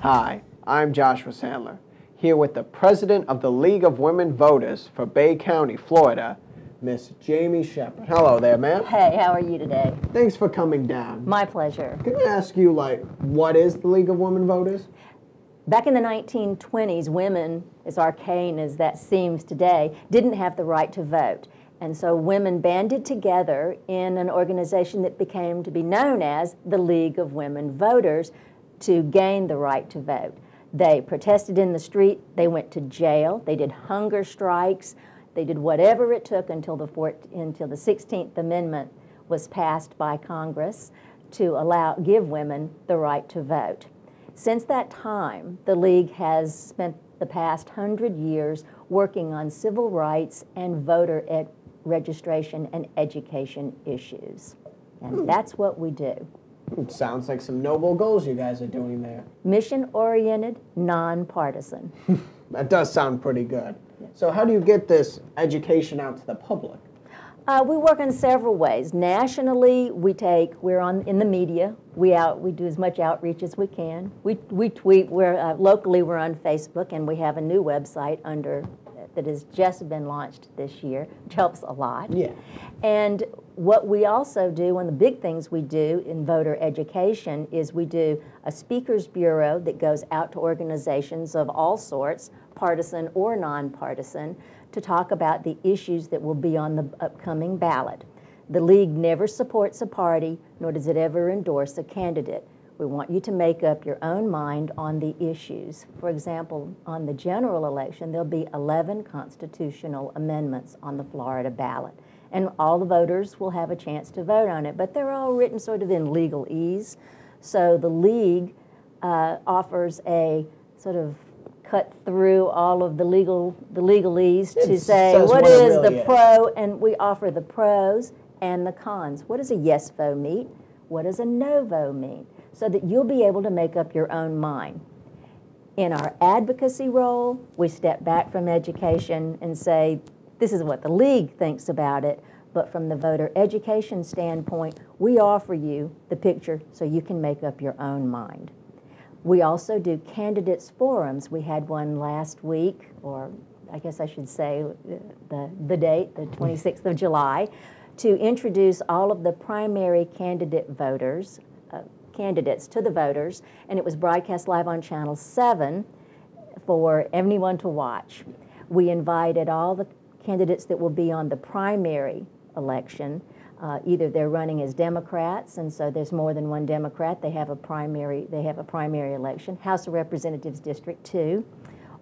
Hi, I'm Joshua Sanlor, here with the president of the League of Women Voters for Bay County, Florida, Miss Jamie Shepard. Hello there, ma'am. Hey, how are you today? Thanks for coming down. My pleasure. Can I ask you, what is the League of Women Voters? Back in the 1920s, women, as arcane as that seems today, didn't have the right to vote. And so women banded together in an organization that became to be known as the League of Women Voters to gain the right to vote. They protested in the street, they went to jail, they did hunger strikes, they did whatever it took until the 16th Amendment was passed by Congress to give women the right to vote. Since that time, the League has spent the past 100 years working on civil rights and voter registration and education issues. And that's what we do. It sounds like some noble goals you guys are doing there. Mission-oriented, nonpartisan. That does sound pretty good. So how do you get this education out to the public? We work in several ways. Nationally, we're in the media. We do as much outreach as we can. We tweet. Locally, we're on Facebook, and we have a new website that has just been launched this year, which helps a lot. Yeah. And what we also do, one of the big things we do in voter education is we do a speakers bureau that goes out to organizations of all sorts, partisan or nonpartisan, to talk about the issues that will be on the upcoming ballot. The League never supports a party, nor does it ever endorse a candidate. We want you to make up your own mind on the issues. For example, on the general election, there'll be 11 constitutional amendments on the Florida ballot. And all the voters will have a chance to vote on it, but they're all written sort of in legalese. So the League offers a sort of cut through all of the legalese to say what is the pro, and we offer the pros and the cons. What does a yes vote mean? What does a no vote mean? So that you'll be able to make up your own mind. In our advocacy role, we step back from education and say, this is what the League thinks about it, but from the voter education standpoint, we offer you the picture so you can make up your own mind. We also do candidates forums. We had one last week, or I guess I should say the date, the 26th of July, to introduce all of the primary candidates to the voters, and it was broadcast live on Channel 7 for anyone to watch. We invited all the candidates that will be on the primary election. Either they're running as Democrats, and so there's more than one Democrat. They have a primary election, House of Representatives District 2,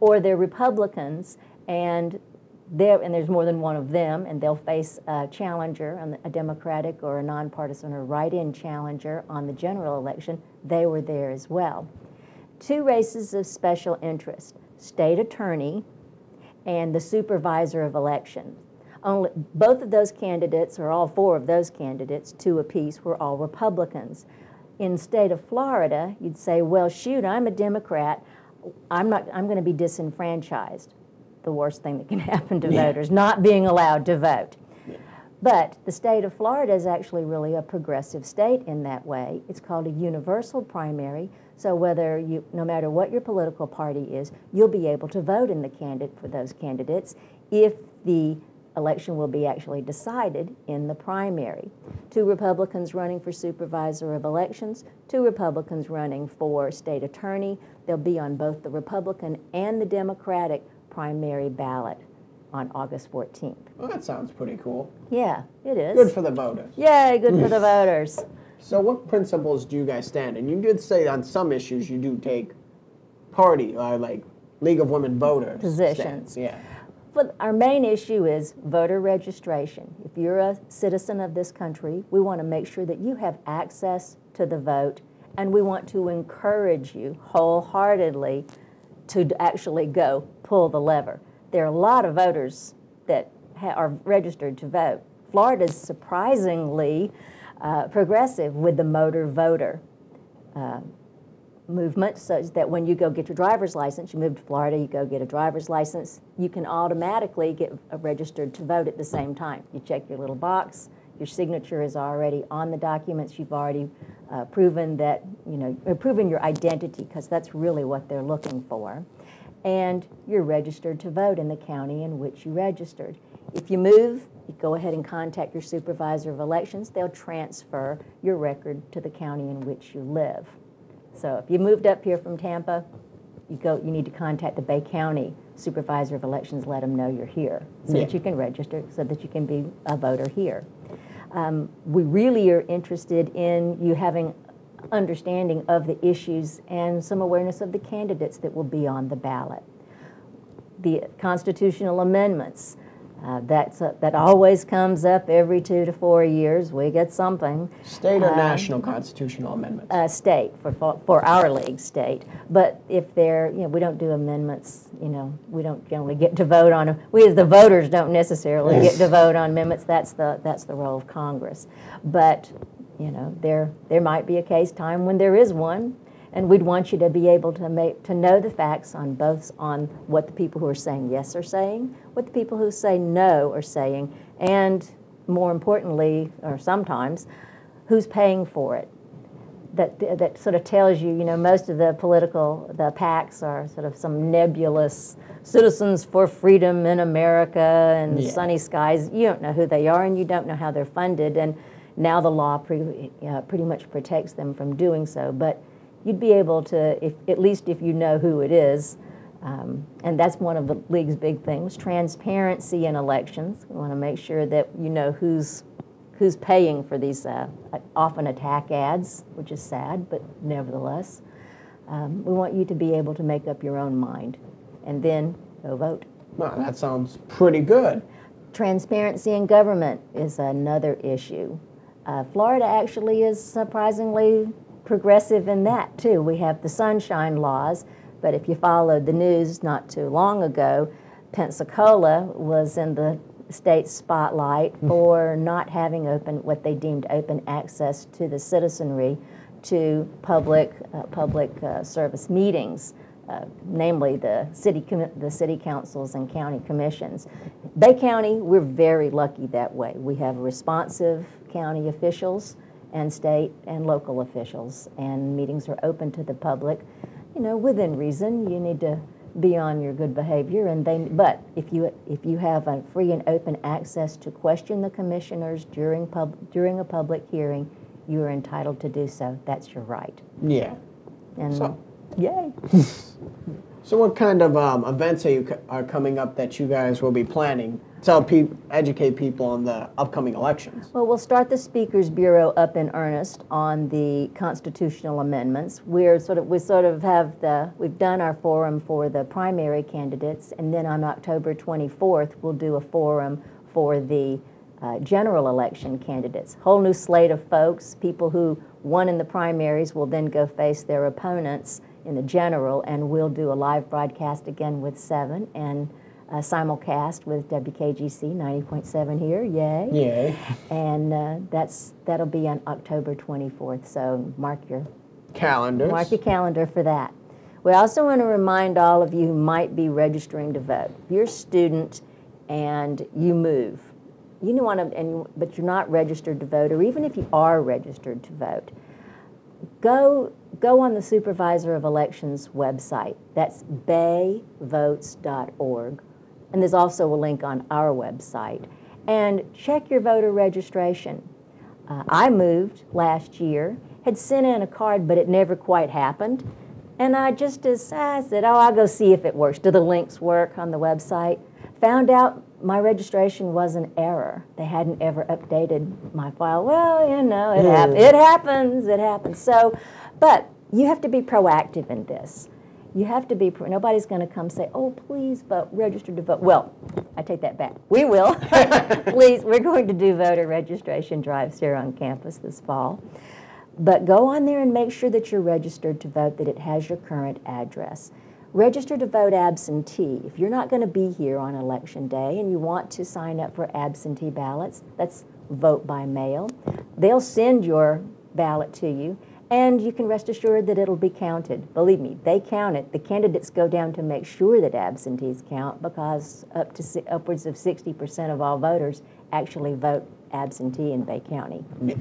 or they're Republicans, and there's more than one of them, and they'll face a challenger, a Democratic or a nonpartisan or write-in challenger on the general election. They were there as well. Two races of special interest, state attorney and the supervisor of elections. Both of those candidates, or all four of those candidates, two apiece, were all Republicans. In the state of Florida, you'd say, well, shoot, I'm a Democrat. I'm going to be disenfranchised. The worst thing that can happen to voters, not being allowed to vote. Yeah. But the state of Florida is actually really a progressive state in that way. It's called a universal primary, so no matter what your political party is, you'll be able to vote for those candidates if the election will be actually decided in the primary. Two Republicans running for supervisor of elections, two Republicans running for state attorney. They'll be on both the Republican and the Democratic primary ballot on August 14th. Well, that sounds pretty cool. Yeah, it is. Good for the voters. Yay, good for the voters. So what principles do you guys stand in? You did say on some issues you do take party, like League of Women Voters positions. Stands. Yeah. But our main issue is voter registration. If you're a citizen of this country, we want to make sure that you have access to the vote, and we want to encourage you wholeheartedly to actually go pull the lever. There are a lot of voters that are registered to vote. Florida's surprisingly progressive with the motor voter movement, so that when you go get your driver's license, you move to Florida, you go get a driver's license, you can automatically get registered to vote at the same time. You check your little box, Your signature is already on the documents. You've already proven that, proven your identity, because that's really what they're looking for. And you're registered to vote in the county in which you registered. If you move, you go ahead and contact your supervisor of elections. They'll transfer your record to the county in which you live. So if you moved up here from Tampa, you need to contact the Bay County supervisor of elections, let them know you're here, so that you can register, so that you can be a voter here. We really are interested in you having understanding of the issues and some awareness of the candidates that will be on the ballot. The constitutional amendments, that always comes up every 2 to 4 years. We get something. State or national constitutional amendments? State, for our league, state. But if they're, we don't do amendments, we don't generally get to vote on them. We as the voters don't necessarily get to vote on amendments. That's the role of Congress. But, there might be a time when there is one, and we'd want you to be able to know the facts on what the people who are saying yes are saying, what the people who say no are saying, and more importantly, or sometimes, who's paying for it. That sort of tells you, most of the PACs are sort of some nebulous Citizens for Freedom in America and Sunny Skies. You don't know who they are, and you don't know how they're funded, and now the law pretty much protects them from doing so. But you'd be able to, at least if you know who it is, and that's one of the league's big things, transparency in elections. We want to make sure that you know who's paying for these often attack ads, which is sad, but nevertheless. We want you to be able to make up your own mind, and then go vote. Well, that sounds pretty good. Transparency in government is another issue. Florida actually is surprisingly progressive in that too. We have the sunshine laws, but if you followed the news not too long ago, Pensacola was in the state spotlight for not having what they deemed open access to the citizenry to public service meetings, namely the city councils and county commissions. Bay County, we're very lucky that way. We have responsive county officials and state and local officials, and meetings are open to the public, within reason. You need to be on your good behavior, but if you have a free and open access to question the commissioners during a public hearing, you are entitled to do so. That's your right. Yeah. And yay. So what kind of events are coming up that you guys will be planning to educate people on the upcoming elections? Well, we'll start the Speakers Bureau up in earnest on the constitutional amendments. We've done our forum for the primary candidates, and then on October 24th, we'll do a forum for the general election candidates. Whole new slate of folks. People who won in the primaries will then go face their opponents in the general, and we'll do a live broadcast again with 7 and a simulcast with WKGC 90.7 here, yay. Yay. And that'll be on October 24th, so mark your calendars. Mark your calendar for that. We also want to remind all of you who might be registering to vote. If you're a student and you move, but you're not registered to vote, or even if you are registered to vote, go on the Supervisor of Elections website. That's bayvotes.org. And there's also a link on our website. And check your voter registration. I moved last year, had sent in a card, but it never quite happened. And I said, I'll go see if it works. Do the links work on the website? Found out my registration was an error. They hadn't ever updated my file. Well, it happens. So, but you have to be proactive in this. You have to be, nobody's going to come say, oh, please vote, register to vote. Well, I take that back. We will. Please, we're going to do voter registration drives here on campus this fall. But go on there and make sure that you're registered to vote, that it has your current address. Register to vote absentee. If you're not going to be here on election day and you want to sign up for absentee ballots, that's vote by mail. They'll send your ballot to you, and you can rest assured that it'll be counted. Believe me, they count it. The candidates go down to make sure that absentees count, because upwards of 60% of all voters actually vote absentee in Bay County. Yeah.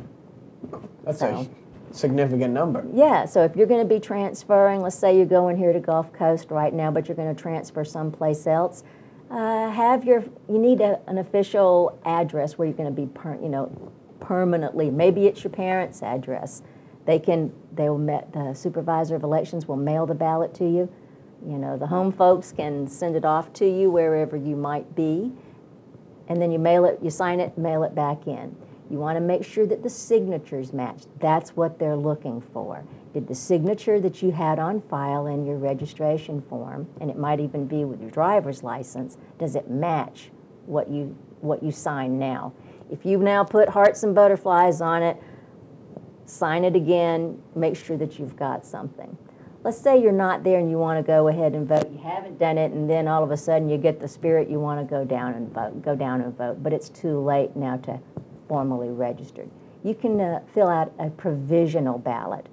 That's a significant number. Yeah, so if you're going to be transferring, let's say you're going here to Gulf Coast right now, but you're going to transfer someplace else, you need an official address where you're going to be, permanently. Maybe it's your parents' address. The supervisor of elections will mail the ballot to you. The home folks can send it off to you wherever you might be, and then you sign it, mail it back in. You want to make sure that the signatures match. That's what they're looking for. Did the signature that you had on file in your registration form, and it might even be with your driver's license, does it match what you signed now? If you've now put hearts and butterflies on it, sign it again, make sure that you've got something. Let's say you're not there and you want to go ahead and vote. You haven't done it, and then all of a sudden you get the spirit, you want to go down and vote, but it's too late now to formally registered. You can fill out a provisional ballot.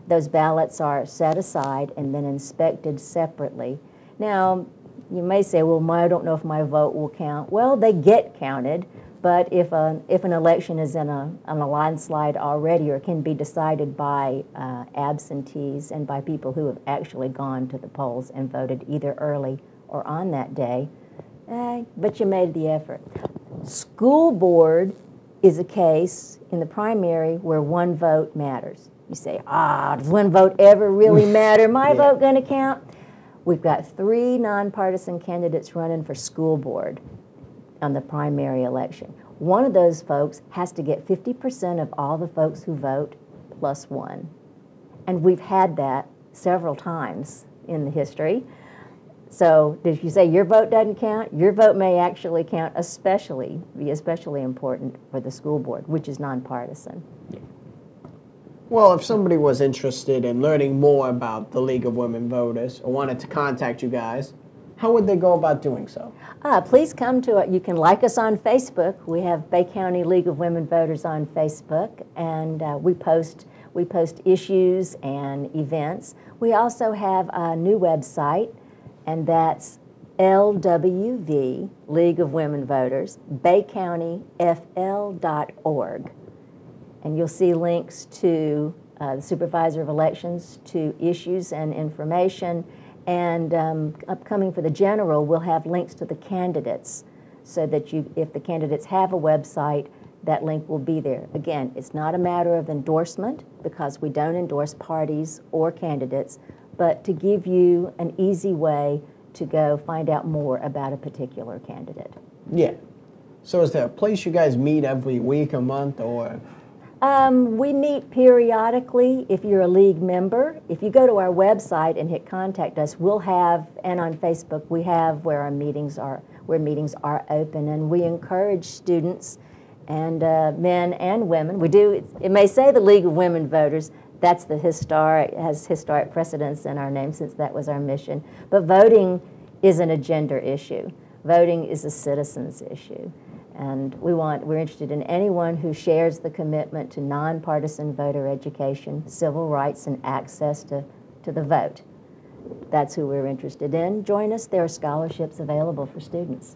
Those ballots are set aside and then inspected separately. Now, you may say, well, I don't know if my vote will count. Well, they get counted, but if an election is on a landslide already, or can be decided by absentees and by people who have actually gone to the polls and voted either early or on that day, but you made the effort. School board is a case in the primary where one vote matters. You say, does one vote ever really matter? My vote going to count? We've got 3 nonpartisan candidates running for school board on the primary election. One of those folks has to get 50% of all the folks who vote plus 1. And we've had that several times in the history. So if you say your vote doesn't count, your vote may actually count, be especially important for the school board, which is nonpartisan. Well, if somebody was interested in learning more about the League of Women Voters or wanted to contact you guys, how would they go about doing so? Please come to it. You can like us on Facebook. We have Bay County League of Women Voters on Facebook, and we post issues and events. We also have a new website, and that's LWV, League of Women Voters, baycountyfl.org. And you'll see links to the Supervisor of Elections, to issues and information, and upcoming for the general, we'll have links to the candidates so that if the candidates have a website, that link will be there. Again, it's not a matter of endorsement because we don't endorse parties or candidates, but to give you an easy way to go find out more about a particular candidate. Yeah. So is there a place you guys meet every week, a month, or? We meet periodically if you're a league member. If you go to our website and hit contact us, we'll have, and on Facebook, we have where meetings are open, and we encourage students and men and women. We do, it may say the League of Women Voters, that's has historic precedence in our name since that was our mission. But voting isn't a gender issue. Voting is a citizen's issue. And we're interested in anyone who shares the commitment to nonpartisan voter education, civil rights, and access to the vote. That's who we're interested in. Join us. There are scholarships available for students.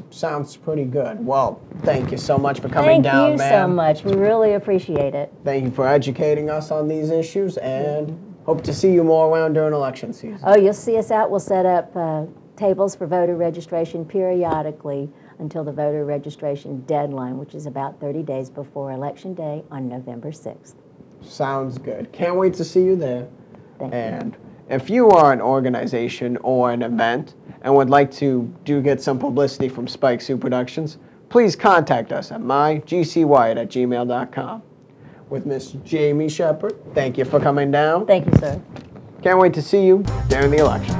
Sounds pretty good. Well, thank you so much for coming down, ma'am. Thank you so much. We really appreciate it. Thank you for educating us on these issues, and hope to see you more around during election season. Oh, you'll see us out. We'll set up tables for voter registration periodically until the voter registration deadline, which is about 30 days before Election Day on November 6th. Sounds good. Can't wait to see you there. Thank you. And if you are an organization or an event and would like to get some publicity from Spike Sue Productions, please contact us at mygcwyatt@gmail.com. With Miss Jamie Shepard, thank you for coming down. Thank you, sir. Can't wait to see you during the election.